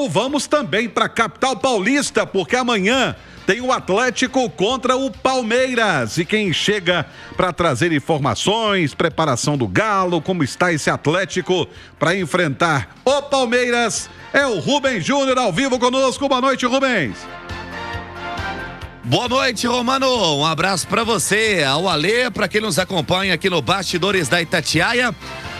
Então vamos também para a capital paulista, porque amanhã tem o Atlético contra o Palmeiras. E quem chega para trazer informações, preparação do Galo, como está esse Atlético para enfrentar o Palmeiras, é o Rubens Júnior ao vivo conosco. Boa noite, Rubens. Boa noite, Romano. Um abraço para você, ao Alê, para quem nos acompanha aqui no Bastidores da Itatiaia.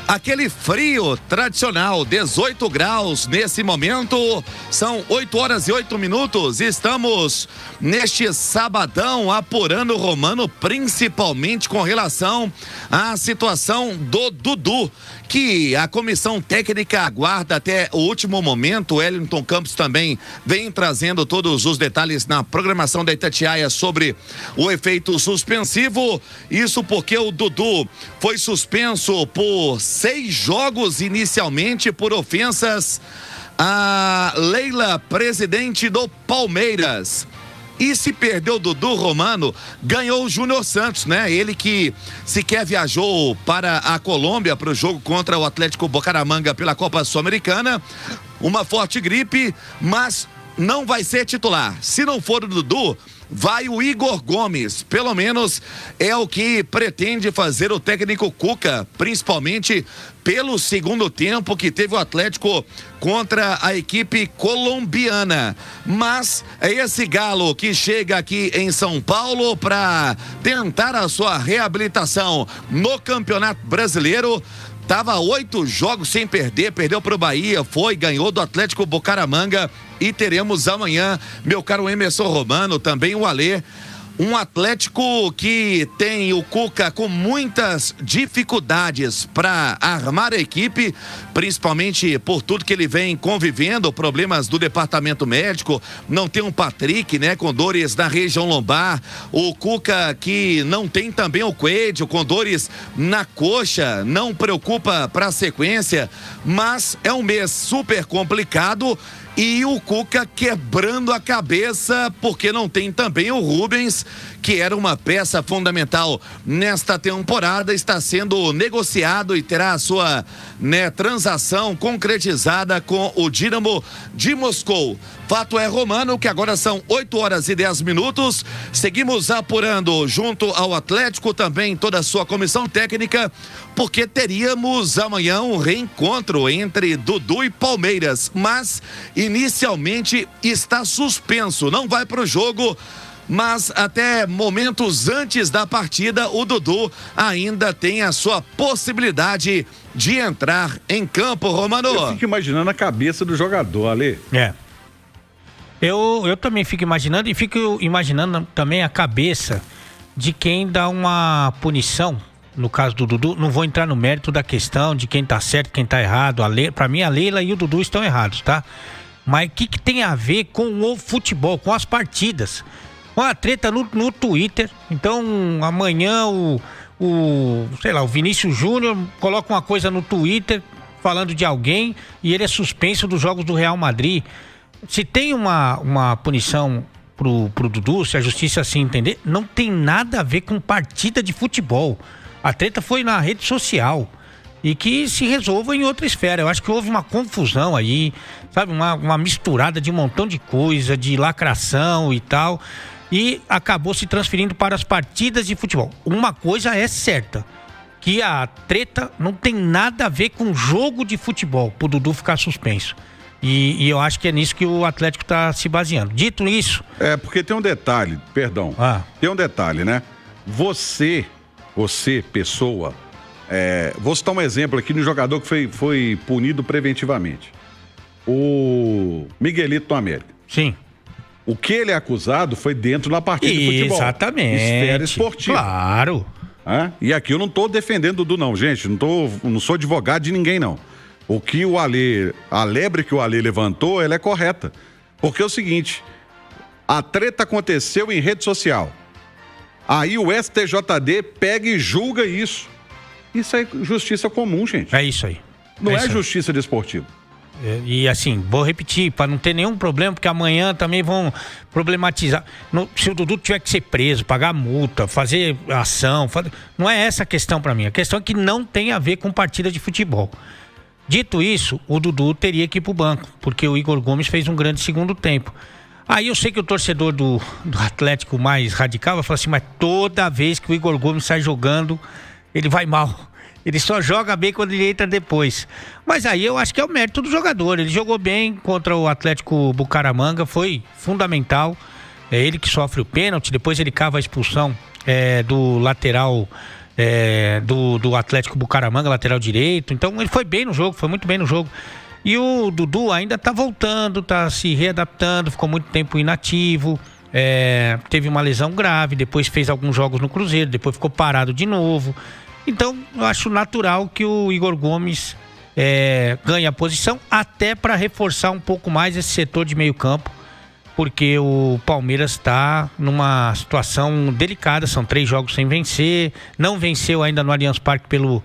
Aquele frio tradicional, 18 graus nesse momento, são 8 horas e 8 minutos. Estamos neste sabadão apurando, Romano, principalmente com relação à situação do Dudu, que a comissão técnica aguarda até o último momento. O Wellington Campos também vem trazendo todos os detalhes na programação da Itatiaia sobre o efeito suspensivo. Isso porque o Dudu foi suspenso por 6 jogos inicialmente por ofensas a Leila, presidente do Palmeiras. E se perdeu o Dudu, Romano, ganhou o Júnior Santos, né? Ele que sequer viajou para a Colômbia para o jogo contra o Atlético Bucaramanga pela Copa Sul-Americana. Uma forte gripe, mas não vai ser titular. Se não for o Dudu, vai o Igor Gomes, pelo menos é o que pretende fazer o técnico Cuca, principalmente pelo segundo tempo que teve o Atlético contra a equipe colombiana. Mas é esse Galo que chega aqui em São Paulo para tentar a sua reabilitação no Campeonato Brasileiro. Tava 8 jogos sem perder, perdeu pro Bahia, ganhou do Atlético Bucaramanga e teremos amanhã, meu caro Emerson Romano, também o Alê, um Atlético que tem o Cuca com muitas dificuldades para armar a equipe, principalmente por tudo que ele vem convivendo, problemas do departamento médico, não tem um Patrick, né, com dores na região lombar, o Cuca que não tem também o Coelho, com dores na coxa, não preocupa para a sequência, mas é um mês super complicado. E o Cuca quebrando a cabeça porque não tem também o Rubens, que era uma peça fundamental nesta temporada, está sendo negociado e terá a sua, transação concretizada com o Dínamo de Moscou. Fato é, Romano, que agora são 8 horas e 10 minutos. Seguimos apurando junto ao Atlético, também toda a sua comissão técnica, porque teríamos amanhã um reencontro entre Dudu e Palmeiras, mas inicialmente está suspenso, não vai para o jogo. Mas até momentos antes da partida, o Dudu ainda tem a sua possibilidade de entrar em campo, Romano. Eu fico imaginando a cabeça do jogador, Ale. Eu também fico imaginando, e fico imaginando também a cabeça de quem dá uma punição. No caso do Dudu, não vou entrar no mérito da questão de quem tá certo, quem tá errado. Pra mim, a Leila e o Dudu estão errados, tá? Mas o que tem a ver com o futebol, com as partidas? Uma treta no Twitter. Então amanhã o Vinícius Júnior coloca uma coisa no Twitter falando de alguém e ele é suspenso dos jogos do Real Madrid. Se tem uma punição pro Dudu, se a justiça assim entender, não tem nada a ver com partida de futebol. A treta foi na rede social e que se resolva em outra esfera. Eu acho que houve uma confusão aí, sabe, uma misturada de um montão de coisa, de lacração e tal, e acabou se transferindo para as partidas de futebol. Uma coisa é certa, que a treta não tem nada a ver com jogo de futebol, pro Dudu ficar suspenso. E eu acho que é nisso que o Atlético está se baseando. Dito isso... porque tem um detalhe, tem um detalhe, né? Você, pessoa, vou citar um exemplo aqui de um jogador que foi punido preventivamente. O Miguelito do América. Sim. O que ele é acusado foi dentro da partida de futebol. Exatamente. Esfera esportiva. Claro. E aqui eu não estou defendendo o Dudu, não, gente. Não sou advogado de ninguém, não. O que a lebre que o Alê levantou, ela é correta. Porque é o seguinte, a treta aconteceu em rede social. Aí o STJD pega e julga isso. Isso é justiça comum, gente. É isso aí. Não é justiça desportiva. E assim, vou repetir, para não ter nenhum problema, porque amanhã também vão problematizar. Se o Dudu tiver que ser preso, pagar multa, fazer ação, não é essa a questão para mim. A questão é que não tem a ver com partida de futebol. Dito isso, o Dudu teria que ir pro banco, porque o Igor Gomes fez um grande segundo tempo. Aí eu sei que o torcedor do Atlético mais radical vai falar assim, mas toda vez que o Igor Gomes sai jogando, ele vai mal. Ele só joga bem quando ele entra depois. Mas aí eu acho que é o mérito do jogador. Ele jogou bem contra o Atlético Bucaramanga, foi fundamental. É ele que sofre o pênalti, depois ele cava a expulsão do lateral do Atlético Bucaramanga, lateral direito. Então ele foi bem no jogo, foi muito bem no jogo. E o Dudu ainda tá voltando, tá se readaptando, ficou muito tempo inativo. Teve uma lesão grave, depois fez alguns jogos no Cruzeiro, depois ficou parado de novo. Então, eu acho natural que o Igor Gomes ganhe a posição, até para reforçar um pouco mais esse setor de meio campo, porque o Palmeiras está numa situação delicada, são 3 jogos sem vencer, não venceu ainda no Allianz Parque pelo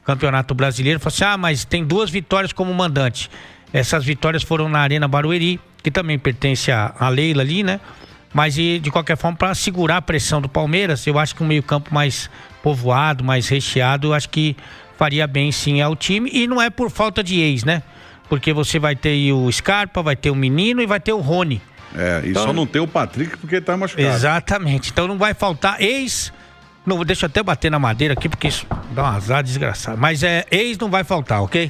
Campeonato Brasileiro. Falou assim, mas tem 2 vitórias como mandante. Essas vitórias foram na Arena Barueri, que também pertence a Leila ali, né? Mas de qualquer forma, para segurar a pressão do Palmeiras, eu acho que um meio campo mais povoado, mais recheado, eu acho que faria bem sim ao time. E não é por falta de ex, né? Porque você vai ter aí o Scarpa, vai ter o Menino e vai ter o Rony. Então, só não tem o Patrick porque ele tá machucado. Exatamente. Então não vai faltar ex. Não, deixa eu até bater na madeira aqui, porque isso dá um azar desgraçado. Mas ex não vai faltar, ok?